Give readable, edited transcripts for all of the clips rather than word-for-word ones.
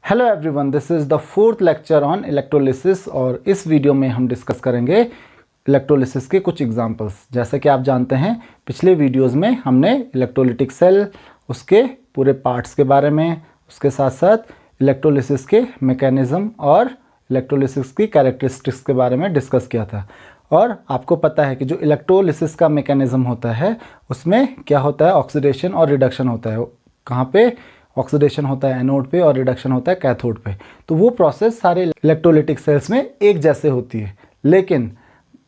Hello everyone, this is the fourth lecture on electrolysis और इस video में हम डिस्कस करेंगे इलेक्ट्रोलिसिस के कुछ एग्जांपल्स। जैसा कि आप जानते हैं, पिछले वीडियोस में हमने इलेक्ट्रोलिटिक सेल, उसके पूरे पार्ट्स के बारे में, उसके साथ साथ इलेक्ट्रोलिसिस के मैकेनिज़्म और इलेक्ट्रोलिसिस की कैरेक्टरिस्टिक्स के बारे में डिस्कस किया था। और आपको पता है कि जो इलेक्ट्रोलिसिस का मैकेनिज़्म होता है उसमें क्या होता है, ऑक्सीडेशन और रिडक्शन होता है। कहाँ पे ऑक्सीडेशन होता है? एनोड पे, और रिडक्शन होता है कैथोड पे। तो वो प्रोसेस सारे इलेक्ट्रोलिटिक सेल्स में एक जैसे होती है, लेकिन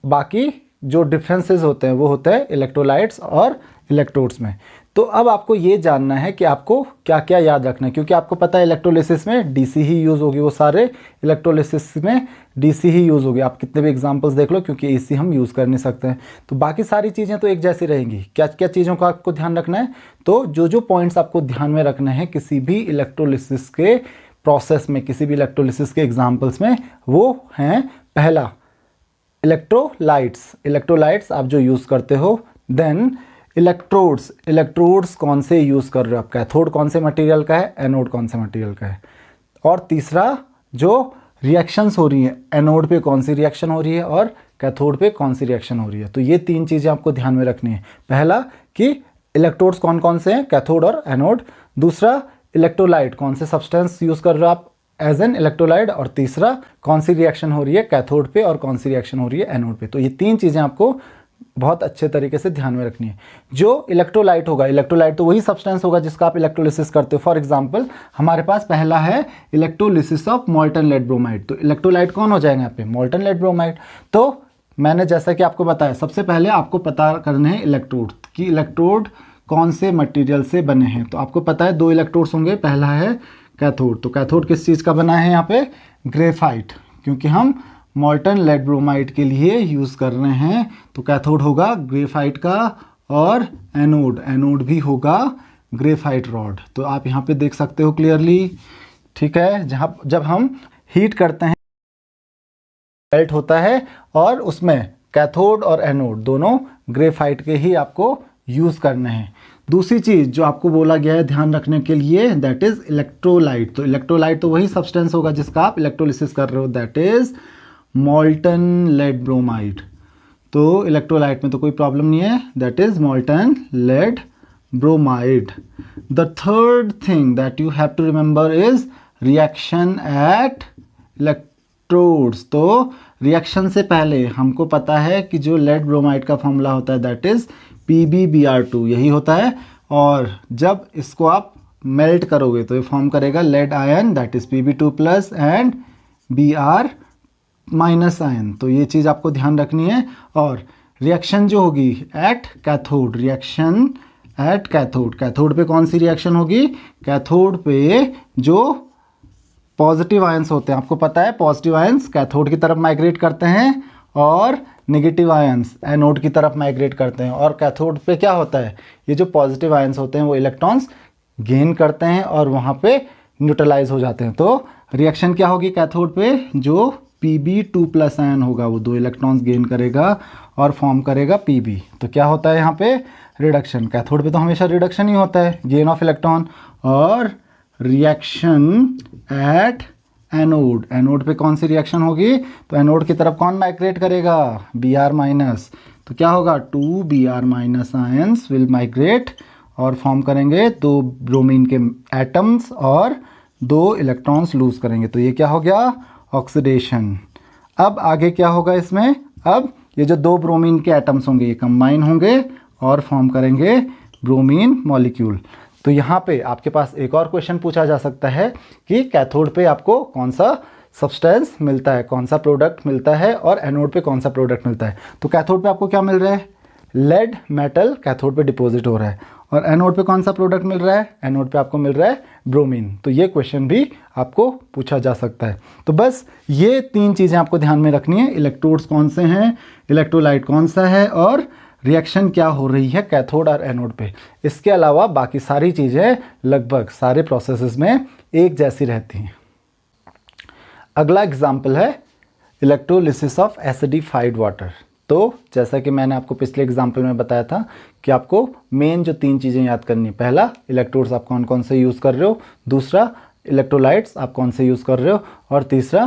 बाकी जो डिफरेंसेस होते हैं वो होता है इलेक्ट्रोलाइट्स और इलेक्ट्रोड्स में। तो अब आपको ये जानना है कि आपको क्या क्या याद रखना है, क्योंकि आपको पता है इलेक्ट्रोलिसिस में डीसी ही यूज़ होगी, वो सारे इलेक्ट्रोलिसिस में डीसी ही यूज़ होगी। आप कितने भी एग्जांपल्स देख लो, क्योंकि एसी हम यूज़ कर नहीं सकते हैं। तो बाकी सारी चीज़ें तो एक जैसी रहेंगी। क्या क्या चीज़ों का आपको ध्यान रखना है? तो जो पॉइंट्स आपको ध्यान में रखना है किसी भी इलेक्ट्रोलिसिस के प्रोसेस में, किसी भी इलेक्ट्रोलिसिस के एग्जाम्पल्स में, वो हैं: पहला, इलेक्ट्रोलाइट्स आप जो यूज़ करते हो। देन इलेक्ट्रोड्स कौन से यूज़ कर रहे हो आप, कैथोड कौन से मटेरियल का है, एनोड कौन से मटेरियल का है। और तीसरा, जो रिएक्शंस हो रही हैं, एनोड पे कौन सी रिएक्शन हो रही है और कैथोड पे कौन सी रिएक्शन हो रही है। तो ये तीन चीज़ें आपको ध्यान में रखनी है। पहला कि इलेक्ट्रोड्स कौन कौन से हैं, कैथोड और एनोड। दूसरा, इलेक्ट्रोलाइट कौन से सब्सटेंस यूज़ कर रहे हो आप एज एन इलेक्ट्रोलाइट। और तीसरा, कौन सी रिएक्शन हो रही है कैथोड पे और कौन सी रिएक्शन हो रही है एनोड पे। तो ये तीन चीज़ें आपको बहुत अच्छे तरीके से ध्यान में रखनी है। जो इलेक्ट्रोलाइट होगा, इलेक्ट्रोलाइट तो वही सब्सटेंस होगा जिसका आप इलेक्ट्रोलिसिस करते हो। फॉर एग्जांपल, हमारे पास पहला है electrolysis of molten lead bromide. तो इलेक्ट्रोलाइट कौन हो जाएगा यहाँ पे? Molten lead bromide. तो मैंने जैसा कि आपको बताया, सबसे पहले आपको पता करना है इलेक्ट्रोड कि इलेक्ट्रोड कौन से मटेरियल से बने हैं। तो आपको पता है दो इलेक्ट्रोड्स होंगे, पहला है कैथोड। तो कैथोड किस चीज़ का बना है यहाँ पे? ग्रेफाइट, क्योंकि हम मोल्टन लेड ब्रोमाइड के लिए यूज़ कर रहे हैं। तो कैथोड होगा ग्रेफाइट का और एनोड भी होगा ग्रेफाइट रॉड। तो आप यहाँ पे देख सकते हो क्लियरली, ठीक है। जब हम हीट करते हैं, मेल्ट होता है और उसमें कैथोड और एनोड दोनों ग्रेफाइट के ही आपको यूज़ करने हैं। दूसरी चीज़ जो आपको बोला गया है ध्यान रखने के लिए, दैट इज़ इलेक्ट्रोलाइट। तो इलेक्ट्रोलाइट तो वही सब्सटेंस होगा जिसका आप इलेक्ट्रोलिसिस कर रहे हो, that is molten lead bromide. तो इलेक्ट्रोलाइट में तो कोई प्रॉब्लम नहीं है, that is molten lead bromide. The third thing that you have to remember is reaction at electrodes. तो रिएक्शन से पहले हमको पता है कि जो लेड ब्रोमाइड का फॉर्मूला होता है दैट इज PbBr2, यही होता है। और जब इसको आप मेल्ट करोगे तो ये फॉर्म करेगा lead ion, that is Pb2+ and Br minus ion. तो ये चीज़ आपको ध्यान रखनी है। और रिएक्शन जो होगी at cathode, reaction at cathode पे कौन सी रिएक्शन होगी? कैथोड पे जो पॉजिटिव आयंस होते हैं, आपको पता है पॉजिटिव आयंस कैथोड की तरफ माइग्रेट करते हैं और नेगेटिव आयंस एनोड की तरफ माइग्रेट करते हैं। और कैथोड पे क्या होता है? ये जो पॉजिटिव आयंस होते हैं वो इलेक्ट्रॉन्स गेन करते हैं और वहाँ पे न्यूट्रलाइज हो जाते हैं। तो रिएक्शन क्या होगी कैथोड पे? जो Pb2+ आयन होगा वो दो इलेक्ट्रॉन्स गेन करेगा और फॉर्म करेगा Pb। तो क्या होता है यहाँ पे? रिडक्शन। कैथोड पे तो हमेशा रिडक्शन ही होता है, गेन ऑफ इलेक्ट्रॉन। और रिएक्शन एट एनोड पे कौन सी रिएक्शन होगी? तो एनोड की तरफ कौन माइग्रेट करेगा? Br-। तो क्या होगा? 2 Br- आयंस विल माइग्रेट और फॉर्म करेंगे दो ब्रोमीन के एटम्स और दो इलेक्ट्रॉन्स लूज करेंगे। तो ये क्या हो गया? ऑक्सीडेशन। अब आगे क्या होगा इसमें? अब ये जो दो ब्रोमीन के एटम्स होंगे ये कंबाइन होंगे और फॉर्म करेंगे ब्रोमीन मॉलिक्यूल। तो यहाँ पे आपके पास एक और क्वेश्चन पूछा जा सकता है कि कैथोड पे आपको कौन सा सब्सटेंस मिलता है, कौन सा प्रोडक्ट मिलता है, और एनोड पे कौन सा प्रोडक्ट मिलता है। तो कैथोड पे आपको क्या मिल रहा है? लेड मेटल कैथोड पे डिपॉजिट हो रहा है। और एनोड पे कौन सा प्रोडक्ट मिल रहा है? एनोड पे आपको मिल रहा है ब्रोमीन। तो ये क्वेश्चन भी आपको पूछा जा सकता है। तो बस ये तीन चीज़ें आपको ध्यान में रखनी है: इलेक्ट्रोड्स कौन से हैं, इलेक्ट्रोलाइट कौन सा है, और रिएक्शन क्या हो रही है कैथोड और एनोड पे। इसके अलावा बाकी सारी चीज़ें लगभग सारे प्रोसेसेस में एक जैसी रहती हैं। अगला एग्जाम्पल है इलेक्ट्रोलिसिस ऑफ एसिडिफाइड वाटर। तो जैसा कि मैंने आपको पिछले एग्जाम्पल में बताया था कि आपको मेन जो तीन चीज़ें याद करनी है: पहला, इलेक्ट्रोड्स आप कौन कौन से यूज़ कर रहे हो; दूसरा, इलेक्ट्रोलाइट्स आप कौन से यूज़ कर रहे हो, और तीसरा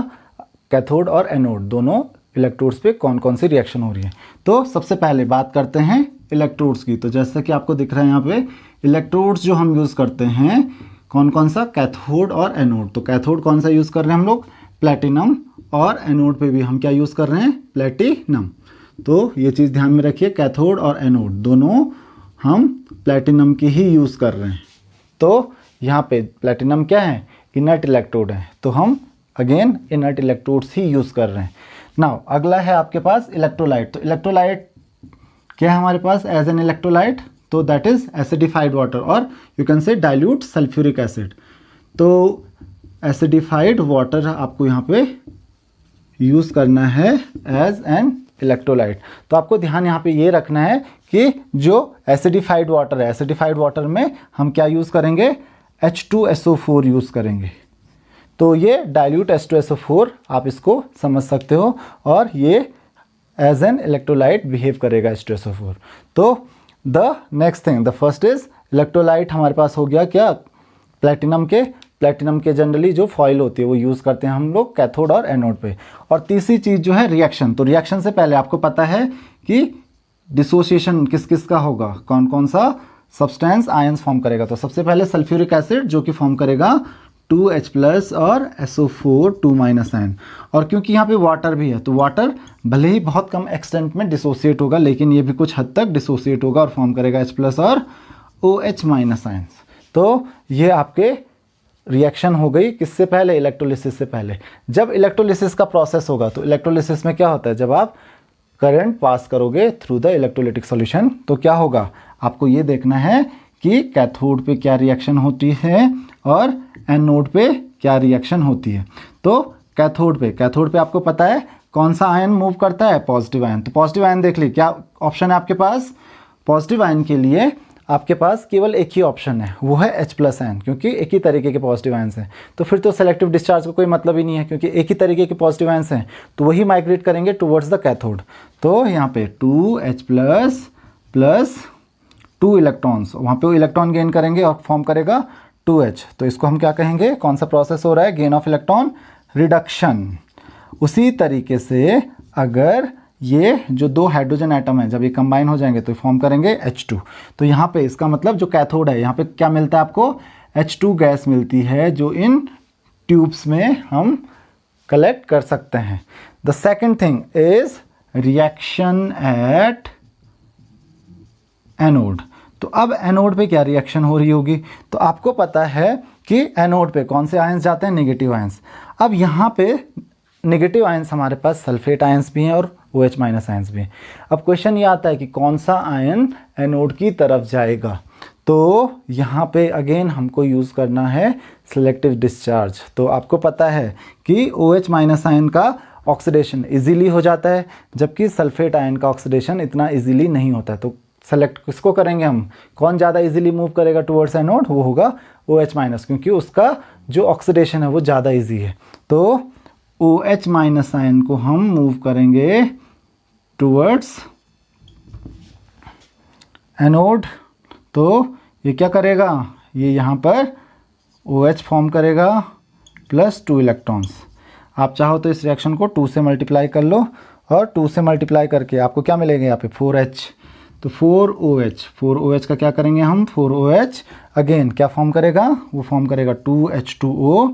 कैथोड और एनोड दोनों इलेक्ट्रोड्स पे कौन कौन सी रिएक्शन हो रही है। तो सबसे पहले बात करते हैं इलेक्ट्रोड्स की। तो जैसा कि आपको दिख रहा है यहाँ पे इलेक्ट्रोड्स जो हम यूज़ करते हैं कौन कौन सा, कैथोड और एनोड। तो कैथोड कौन सा यूज़ कर रहे हैं हम लोग, प्लेटिनम, और एनोड पे भी हम क्या यूज़ कर रहे हैं, प्लेटिनम। तो ये चीज़ ध्यान में रखिए, कैथोड और एनोड दोनों हम प्लेटिनम की ही यूज़ कर रहे हैं। तो यहाँ पे प्लेटिनम क्या है, इनर्ट इलेक्ट्रोड है, तो हम अगेन इनर्ट इलेक्ट्रोड्स ही यूज़ कर रहे हैं। नाउ अगला है आपके पास इलेक्ट्रोलाइट। तो इलेक्ट्रोलाइट क्या है हमारे पास एज एन इलेक्ट्रोलाइट, तो दैट इज एसिडिफाइड वाटर, और you can say dilute sulphuric acid. तो एसिडिफाइड वाटर आपको यहाँ पे यूज़ करना है एज एन इलेक्ट्रोलाइट। तो आपको ध्यान यहाँ पे ये रखना है कि जो एसिडिफाइड वाटर है, एसिडिफाइड वाटर में हम क्या यूज़ करेंगे, H2SO4 यूज़ करेंगे। तो ये डाइल्यूट H2SO4 आप इसको समझ सकते हो, और ये एज एन इलेक्ट्रोलाइट बिहेव करेगा H2SO4। तो the next thing, the first is electrolyte हमारे पास हो गया क्या, प्लेटिनम के जनरली जो फॉइल होती है वो यूज़ करते हैं हम लोग कैथोड और एनोड पे। और तीसरी चीज़ जो है रिएक्शन। तो रिएक्शन से पहले आपको पता है कि डिसोसिएशन किस किस का होगा, कौन कौन सा सब्सटेंस आयंस फॉर्म करेगा। तो सबसे पहले सल्फ्यूरिक एसिड जो कि फॉर्म करेगा 2H+ और SO4 2- आयन। और क्योंकि यहाँ पे वाटर भी है तो वाटर भले ही बहुत कम एक्सटेंट में डिसोसिएट होगा, लेकिन ये भी कुछ हद तक डिसोसिएट होगा और फॉर्म करेगा H+ और OH- आयंस। तो ये आपके रिएक्शन हो गई किससे पहले, इलेक्ट्रोलिसिस से पहले। जब इलेक्ट्रोलिसिस का प्रोसेस होगा तो इलेक्ट्रोलिसिस में क्या होता है, जब आप करंट पास करोगे थ्रू द इलेक्ट्रोलिटिक सॉल्यूशन तो क्या होगा, आपको ये देखना है कि कैथोड पे क्या रिएक्शन होती है और एनोड पे क्या रिएक्शन होती है। तो कैथोड पे आपको पता है कौन सा आयन मूव करता है, पॉजिटिव आयन। तो पॉजिटिव आयन देख ली, क्या ऑप्शन है आपके पास, पॉजिटिव आयन के लिए आपके पास केवल एक ही ऑप्शन है, वो है H+ आयन, क्योंकि एक ही तरीके के पॉजिटिव आयंस हैं। तो फिर तो सेलेक्टिव डिस्चार्ज का कोई मतलब ही नहीं है, क्योंकि एक ही तरीके के पॉजिटिव आयंस हैं तो वही माइग्रेट करेंगे टुवर्ड्स द कैथोड। तो यहाँ पे 2H+ प्लस 2 इलेक्ट्रॉन्स, वहाँ पे वो इलेक्ट्रॉन गेन करेंगे और फॉर्म करेगा 2H। तो इसको हम क्या कहेंगे, कौन सा प्रोसेस हो रहा है, गेन ऑफ इलेक्ट्रॉन रिडक्शन। उसी तरीके से अगर ये जो दो हाइड्रोजन एटम है जब ये कंबाइन हो जाएंगे तो फॉर्म करेंगे H2। तो यहाँ पे इसका मतलब जो कैथोड है यहाँ पे क्या मिलता है आपको, H2 गैस मिलती है जो इन ट्यूब्स में हम कलेक्ट कर सकते हैं। The second thing is reaction at anode. तो अब एनोड पे क्या रिएक्शन हो रही होगी, तो आपको पता है कि एनोड पे कौन से आयंस जाते हैं, नेगेटिव आयंस। अब यहाँ पे नेगेटिव आयंस हमारे पास सल्फेट आयंस भी हैं और OH- आयंस भी हैं। अब क्वेश्चन ये आता है कि कौन सा आयन एनोड की तरफ जाएगा। तो यहाँ पे अगेन हमको यूज़ करना है सिलेक्टिव डिस्चार्ज। तो आपको पता है कि OH- आयन का ऑक्सीडेशन इजीली हो जाता है, जबकि सल्फेट आयन का ऑक्सीडेशन इतना इजीली नहीं होता है। तो सेलेक्ट किसको करेंगे हम, कौन ज़्यादा इजीली मूव करेगा टुवर्ड्स एनोड, वो होगा OH-, क्योंकि उसका जो ऑक्सीडेशन है वो ज़्यादा इजी है। तो OH- आयन को हम मूव करेंगे टुवर्ड्स एनोड। तो ये क्या करेगा, ये यहाँ पर OH फॉर्म करेगा प्लस 2 इलेक्ट्रॉन्स। आप चाहो तो इस रिएक्शन को 2 से मल्टीप्लाई कर लो, और 2 से मल्टीप्लाई करके आपको क्या मिलेगा यहाँ पे 4H। तो 4OH का क्या करेंगे हम, 4OH अगेन क्या फॉर्म करेगा, वो फॉर्म करेगा 2H2O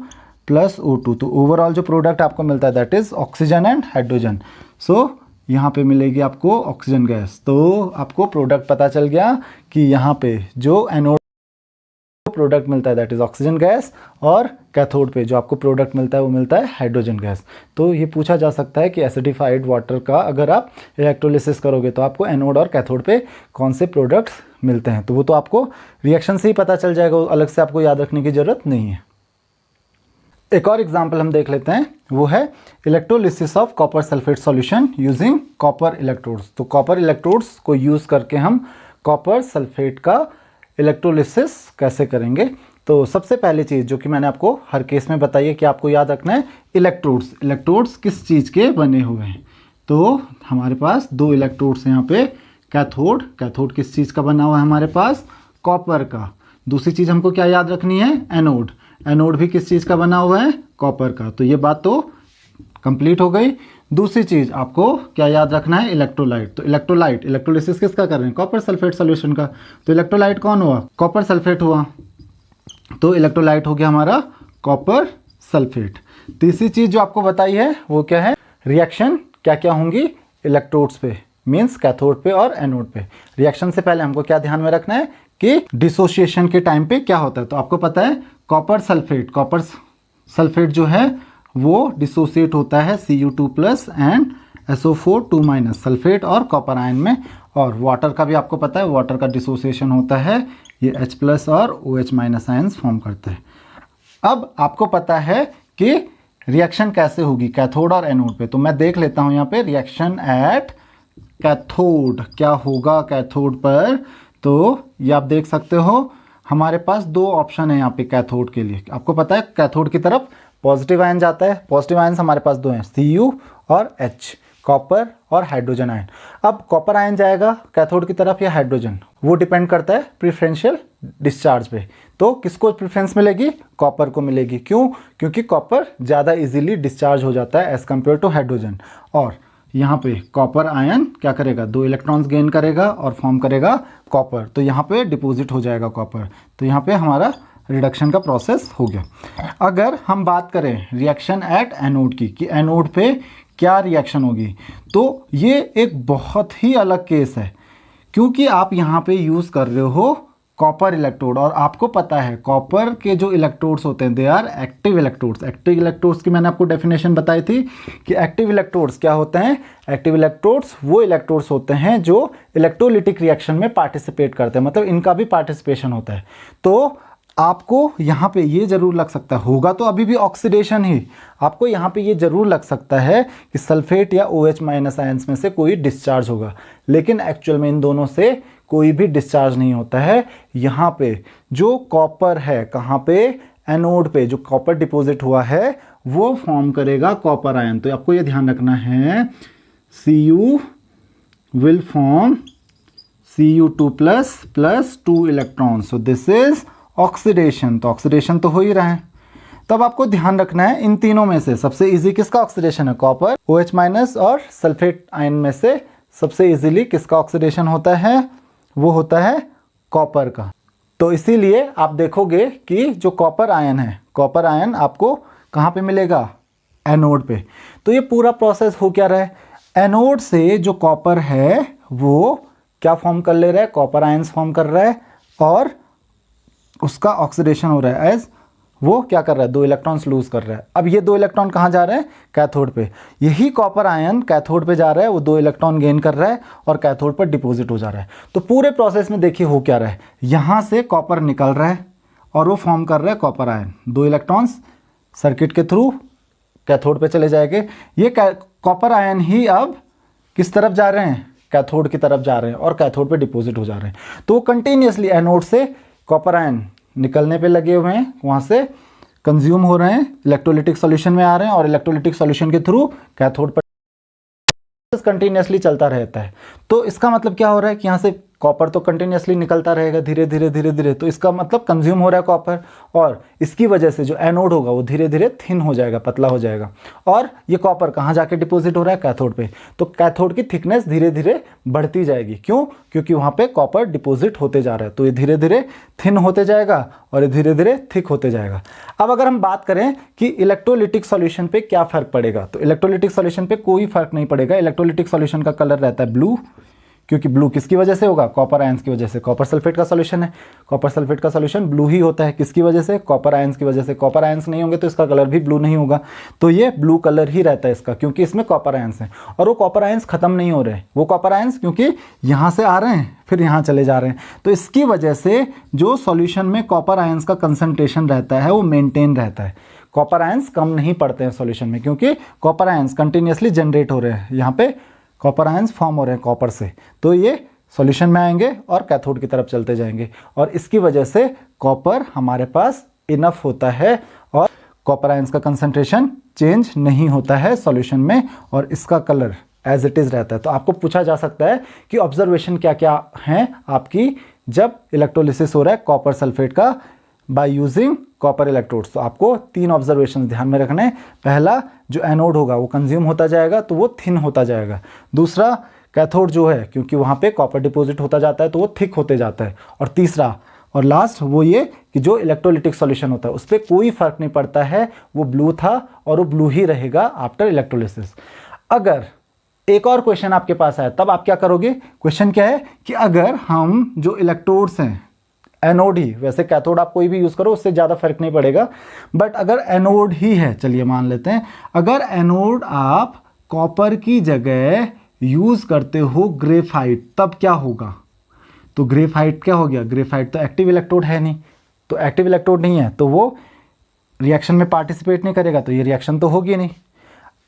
प्लस O2। तो ओवरऑल जो प्रोडक्ट आपको मिलता है that is oxygen and hydrogen. So यहाँ पे मिलेगी आपको ऑक्सीजन गैस। तो आपको प्रोडक्ट पता चल गया कि यहाँ पे जो एनोड प्रोडक्ट मिलता है दैट इज ऑक्सीजन गैस, और कैथोड पे जो आपको प्रोडक्ट मिलता है वो मिलता है हाइड्रोजन गैस। तो ये पूछा जा सकता है कि एसिडिफाइड वाटर का अगर आप इलेक्ट्रोलिसिस करोगे तो आपको एनोड और कैथोड पे कौन से प्रोडक्ट्स मिलते हैं। तो वो तो आपको रिएक्शन से ही पता चल जाएगा, अलग से आपको याद रखने की ज़रूरत नहीं है। एक और एग्जाम्पल हम देख लेते हैं, वो है electrolysis of copper sulphate solution using copper electrodes. तो कॉपर इलेक्ट्रोड्स को यूज़ करके हम कॉपर सल्फेट का इलेक्ट्रोलिसिस कैसे करेंगे। तो सबसे पहली चीज़ जो कि मैंने आपको हर केस में बताई है कि आपको याद रखना है, इलेक्ट्रोड्स किस चीज़ के बने हुए हैं। तो हमारे पास 2 इलेक्ट्रोड्स हैं यहाँ पे, कैथोड किस चीज़ का बना हुआ है हमारे पास, कॉपर का। दूसरी चीज़ हमको क्या याद रखनी है, एनोड भी किस चीज़ का बना हुआ है, कॉपर का। तो ये बात तो कंप्लीट हो गई। दूसरी चीज़ आपको क्या याद रखना है, इलेक्ट्रोलाइट। तो इलेक्ट्रोलाइट, इलेक्ट्रोलिसिस किसका कर रहे हैं, कॉपर सल्फेट सॉल्यूशन का। तो इलेक्ट्रोलाइट कौन हुआ, कॉपर सल्फेट हुआ। तो इलेक्ट्रोलाइट हो गया हमारा कॉपर सल्फेट। तीसरी चीज़ जो आपको बताई है वो क्या है, रिएक्शन क्या क्या होंगी इलेक्ट्रोड्स पे, मीन्स कैथोड पे और एनोड पे। रिएक्शन से पहले हमको क्या ध्यान में रखना है कि डिसोसिएशन के टाइम पे क्या होता है। तो आपको पता है कॉपर सल्फेट जो है वो डिसोसिएट होता है Cu2+ एंड SO4 2- सल्फेट और कॉपर आयन में। और वाटर का भी आपको पता है, वाटर का डिसोसिएशन होता है, ये H+ और OH- आयन्स फॉर्म करते हैं। अब आपको पता है कि रिएक्शन कैसे होगी कैथोड और एनोड पे। तो मैं देख लेता हूं यहाँ पे रिएक्शन एट कैथोड क्या होगा कैथोड पर। तो ये आप देख सकते हो हमारे पास दो ऑप्शन है यहाँ पे कैथोड के लिए। आपको पता है कैथोड की तरफ पॉजिटिव आयन जाता है, पॉजिटिव आयन हमारे पास दो हैं, Cu और H, कॉपर और हाइड्रोजन आयन। अब कॉपर आयन जाएगा कैथोड की तरफ या हाइड्रोजन, वो डिपेंड करता है प्रेफरेंशियल डिस्चार्ज पे। तो किसको प्रेफरेंस मिलेगी, कॉपर को मिलेगी। क्यों, क्योंकि कॉपर ज़्यादा इजीली डिस्चार्ज हो जाता है एज कम्पेयर टू हाइड्रोजन। और यहाँ पे कॉपर आयन क्या करेगा, 2 इलेक्ट्रॉन्स गेन करेगा और फॉर्म करेगा कॉपर। तो यहाँ पे डिपॉजिट हो जाएगा कॉपर। तो यहाँ पे हमारा रिडक्शन का प्रोसेस हो गया। अगर हम बात करें रिएक्शन एट एनोड की, कि एनोड पे क्या रिएक्शन होगी, तो ये एक बहुत ही अलग केस है, क्योंकि आप यहाँ पे यूज़ कर रहे हो कॉपर इलेक्ट्रोड। और आपको पता है कॉपर के जो इलेक्ट्रोड्स होते हैं they are active electrodes. Active electrodes की मैंने आपको डेफिनेशन बताई थी कि एक्टिव इलेक्ट्रोड्स क्या होते हैं। एक्टिव इलेक्ट्रोड्स वो इलेक्ट्रोड्स होते हैं जो इलेक्ट्रोलिटिक रिएक्शन में पार्टिसिपेट करते हैं, मतलब इनका भी पार्टिसिपेशन होता है। तो आपको यहाँ पे ये जरूर लग सकता है, होगा तो अभी भी ऑक्सीडेशन ही, आपको यहाँ पे ये जरूर लग सकता है कि सल्फेट या OH- आयंस में से कोई डिस्चार्ज होगा, लेकिन एक्चुअल में इन दोनों से कोई भी डिस्चार्ज नहीं होता है। यहाँ पे जो कॉपर है, कहाँ पे, एनोड पे जो कॉपर डिपॉजिट हुआ है वो फॉर्म करेगा कॉपर आयन। तो आपको ये ध्यान रखना है Cu will form Cu2+ 2 electrons. So this is oxidation. तो ऑक्सीडेशन तो हो ही रहा है। तब आपको ध्यान रखना है इन तीनों में से सबसे इजी किसका ऑक्सीडेशन है, कॉपर। OH- और सल्फेट आयन में से सबसे इजीली किसका ऑक्सीडेशन होता है, वो होता है कॉपर का। तो इसीलिए आप देखोगे कि जो कॉपर आयन है, कॉपर आयन आपको कहाँ पे मिलेगा, एनोड पे। तो ये पूरा प्रोसेस हो क्या रहा है, एनोड से जो कॉपर है वो क्या फॉर्म कर ले रहा है, कॉपर आयंस फॉर्म कर रहा है और उसका ऑक्सीडेशन हो रहा है एज वो क्या कर रहा है, 2 इलेक्ट्रॉन्स लूज कर रहा है। अब ये 2 इलेक्ट्रॉन कहाँ जा रहे हैं, कैथोड पे। यही कॉपर आयन कैथोड पे जा रहा है, वो 2 इलेक्ट्रॉन गेन कर रहा है और कैथोड पर डिपॉजिट हो जा रहा है। तो पूरे प्रोसेस में देखिए हो क्या रहा है, यहाँ से कॉपर निकल रहा है और वो फॉर्म कर रहा है कॉपर आयन। 2 इलेक्ट्रॉन्स सर्किट के थ्रू कैथोड पे चले जाएंगे। ये कॉपर आयन ही अब किस तरफ जा रहे हैं, कैथोड की तरफ जा रहे हैं और कैथोड पे डिपॉजिट हो जा रहे हैं। तो वो कंटिन्यूसली एनोड से कॉपर आयन निकलने पे लगे हुए हैं, वहाँ से कंज्यूम हो रहे हैं, इलेक्ट्रोलिटिक सॉल्यूशन में आ रहे हैं और इलेक्ट्रोलिटिक सॉल्यूशन के थ्रू कैथोड पर कंटिन्यूसली चलता रहता है। तो इसका मतलब क्या हो रहा है कि यहाँ से कॉपर तो कंटिन्यूसली निकलता रहेगा धीरे धीरे धीरे धीरे। तो इसका मतलब कंज्यूम हो रहा है कॉपर, और इसकी वजह से जो एनोड होगा वो धीरे धीरे थिन हो जाएगा, पतला हो जाएगा। और ये कॉपर कहाँ जाके डिपॉजिट हो रहा है, कैथोड पे। तो कैथोड की थिकनेस धीरे धीरे बढ़ती जाएगी। क्यों, क्योंकि वहाँ पे कॉपर डिपॉजिट होते जा रहा है। तो ये धीरे धीरे थिन होते जाएगा और ये धीरे धीरे थिक होते जाएगा। अब अगर हम बात करें कि इलेक्ट्रोलिटिक सॉल्यूशन पे क्या फर्क पड़ेगा, तो इलेक्ट्रोलिटिक सॉल्यूशन पे कोई फर्क नहीं पड़ेगा। इलेक्ट्रोलिटिक सॉल्यूशन का कलर रहता है ब्लू, क्योंकि ब्लू किसकी वजह से होगा, कॉपर आयंस की वजह से। कॉपर सल्फेट का सॉल्यूशन है, कॉपर सल्फेट का सॉल्यूशन ब्लू ही होता है, किसकी वजह से, कॉपर आयंस की वजह से। कॉपर आयंस नहीं होंगे तो इसका कलर भी ब्लू नहीं होगा। तो ये ब्लू कलर ही रहता है इसका, क्योंकि इसमें कॉपर आयंस हैं और वो कॉपर आयंस खत्म नहीं हो रहे। वो कॉपर आयंस क्योंकि यहाँ से आ रहे हैं फिर यहाँ चले जा रहे हैं, तो इसकी वजह से जो सॉल्यूशन में कॉपर आयंस का कंसंट्रेशन रहता है वो मेंटेन रहता है। कॉपर आयंस कम नहीं पड़ते हैं सॉल्यूशन में, क्योंकि कॉपर आयंस कंटिन्यूसली जनरेट हो रहे हैं। यहाँ पे कॉपर आयंस फॉर्म हो रहे हैं कॉपर से, तो ये सॉल्यूशन में आएंगे और कैथोड की तरफ चलते जाएंगे और इसकी वजह से कॉपर हमारे पास इनफ होता है और कॉपर आयंस का कंसंट्रेशन चेंज नहीं होता है सॉल्यूशन में और इसका कलर एज इट इज़ रहता है। तो आपको पूछा जा सकता है कि ऑब्जर्वेशन क्या क्या हैं आपकी जब इलेक्ट्रोलिसिस हो रहा है कॉपर सल्फेट का बाय यूजिंग कॉपर इलेक्ट्रोड्स। तो आपको 3 ऑब्जर्वेशन ध्यान में रखने हैं। पहला, जो एनोड होगा वो कंज्यूम होता जाएगा तो वो थिन होता जाएगा। दूसरा, कैथोड जो है क्योंकि वहाँ पे कॉपर डिपॉजिट होता जाता है तो वो थिक होते जाता है। और तीसरा और लास्ट वो ये कि जो इलेक्ट्रोलिटिक सॉल्यूशन होता है उस पर कोई फर्क नहीं पड़ता है, वो ब्लू था और वो ब्लू ही रहेगा आफ्टर इलेक्ट्रोलिसिस। अगर एक और क्वेश्चन आपके पास आया तब आप क्या करोगे? क्वेश्चन क्या है कि अगर हम जो इलेक्ट्रोड्स हैं, एनोड ही, वैसे कैथोड आप कोई भी यूज़ करो उससे ज़्यादा फर्क नहीं पड़ेगा, बट अगर एनोड ही है, चलिए मान लेते हैं, अगर एनोड आप कॉपर की जगह यूज़ करते हो ग्रेफाइट, तब क्या होगा? तो ग्रेफाइट क्या हो गया? ग्रेफाइट तो एक्टिव इलेक्ट्रोड है नहीं, तो एक्टिव इलेक्ट्रोड नहीं है तो वो रिएक्शन में पार्टिसिपेट नहीं करेगा, तो ये रिएक्शन तो होगी नहीं।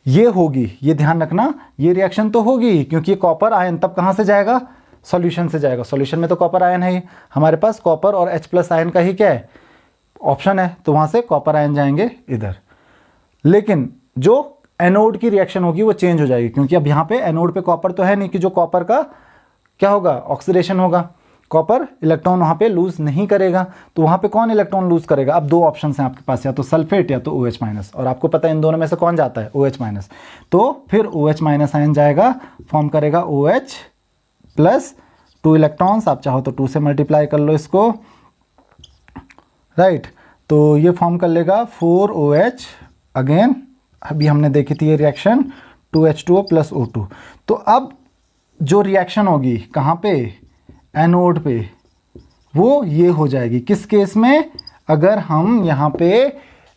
ये होगी, ये ध्यान रखना, ये रिएक्शन तो होगी क्योंकि ये कॉपर आयन तब कहाँ से जाएगा? सॉल्यूशन से जाएगा। सॉल्यूशन में तो कॉपर आयन है ही, हमारे पास कॉपर और H+ आयन का ही क्या है? ऑप्शन है, तो वहाँ से कॉपर आयन जाएंगे इधर। लेकिन जो एनोड की रिएक्शन होगी वो चेंज हो जाएगी क्योंकि अब यहाँ पे एनोड पे कॉपर तो है नहीं कि जो कॉपर का क्या होगा? ऑक्सीडेशन होगा। कॉपर इलेक्ट्रॉन वहाँ पे लूज नहीं करेगा, तो वहाँ पे कौन इलेक्ट्रॉन लूज करेगा? अब 2 ऑप्शन हैं आपके पास, या तो सल्फेट या तो OH-, और आपको पता है इन दोनों में से कौन जाता है? OH-। तो फिर OH- आयन जाएगा, फॉर्म करेगा OH+ 2 इलेक्ट्रॉन्स, आप चाहो तो 2 से मल्टीप्लाई कर लो इसको, राइट। तो ये फॉर्म कर लेगा 4OH, अगेन अभी हमने देखी थी ये रिएक्शन 2H2O + O2। तो अब जो रिएक्शन होगी कहाँ पे? एनोड पे, वो ये हो जाएगी। किस केस में? अगर हम यहाँ पे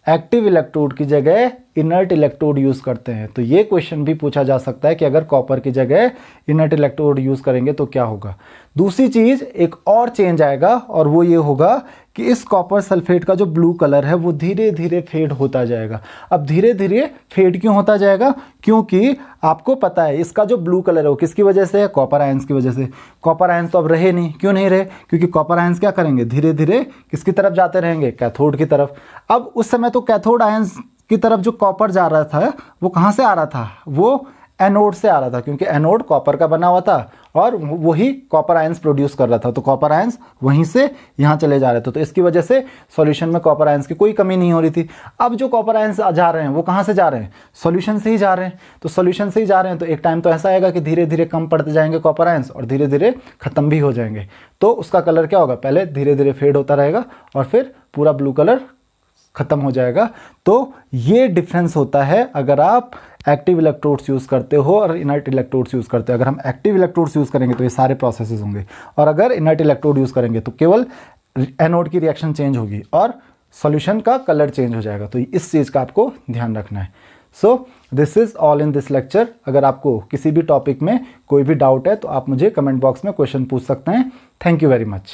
एक्टिव इलेक्ट्रोड की जगह इनर्ट इलेक्ट्रोड यूज़ करते हैं। तो ये क्वेश्चन भी पूछा जा सकता है कि अगर कॉपर की जगह इनर्ट इलेक्ट्रोड यूज़ करेंगे तो क्या होगा। दूसरी चीज़, एक और चेंज आएगा और वो ये होगा कि इस कॉपर सल्फेट का जो ब्लू कलर है वो धीरे धीरे फेड होता जाएगा। अब धीरे धीरे फेड क्यों होता जाएगा? क्योंकि आपको पता है इसका जो ब्लू कलर है वो किसकी वजह से है? कॉपर आयंस की वजह से। कॉपर आयंस तो अब रहे नहीं, क्यों नहीं रहे? क्योंकि कॉपर आयंस क्या करेंगे? धीरे धीरे किसकी तरफ जाते रहेंगे? कैथोड की तरफ। अब उस समय तो कैथोड आयंस की तरफ जो कॉपर जा रहा था वो कहाँ से आ रहा था? वो एनोड से आ रहा था क्योंकि एनोड कॉपर का बना हुआ था और वही कॉपर आयंस प्रोड्यूस कर रहा था, तो कॉपर आयंस वहीं से यहाँ चले जा रहे थे। तो इसकी वजह से सॉल्यूशन में कॉपर आयंस की कोई कमी नहीं हो रही थी। अब जो कॉपर आयंस जा रहे हैं वो कहाँ से जा रहे हैं? सॉल्यूशन से ही जा रहे हैं। तो सॉल्यूशन से ही जा रहे हैं तो एक टाइम तो ऐसा आएगा कि धीरे धीरे कम पड़ते जाएंगे कॉपर आयंस और धीरे धीरे खत्म भी हो जाएंगे। तो उसका कलर क्या होगा? पहले धीरे धीरे फेड होता रहेगा और फिर पूरा ब्लू कलर खत्म हो जाएगा। तो ये डिफरेंस होता है अगर आप एक्टिव इलेक्ट्रोड्स यूज़ करते हो और इनर्ट इलेक्ट्रोड्स यूज़ करते हो। अगर हम एक्टिव इलेक्ट्रोड्स यूज़ करेंगे तो ये सारे प्रोसेसेस होंगे, और अगर इनर्ट इलेक्ट्रोड यूज़ करेंगे तो केवल एनोड की रिएक्शन चेंज होगी और सॉल्यूशन का कलर चेंज हो जाएगा। तो इस चीज़ का आपको ध्यान रखना है। So this is all in this lecture. अगर आपको किसी भी टॉपिक में कोई भी डाउट है तो आप मुझे कमेंट बॉक्स में क्वेश्चन पूछ सकते हैं। Thank you very much.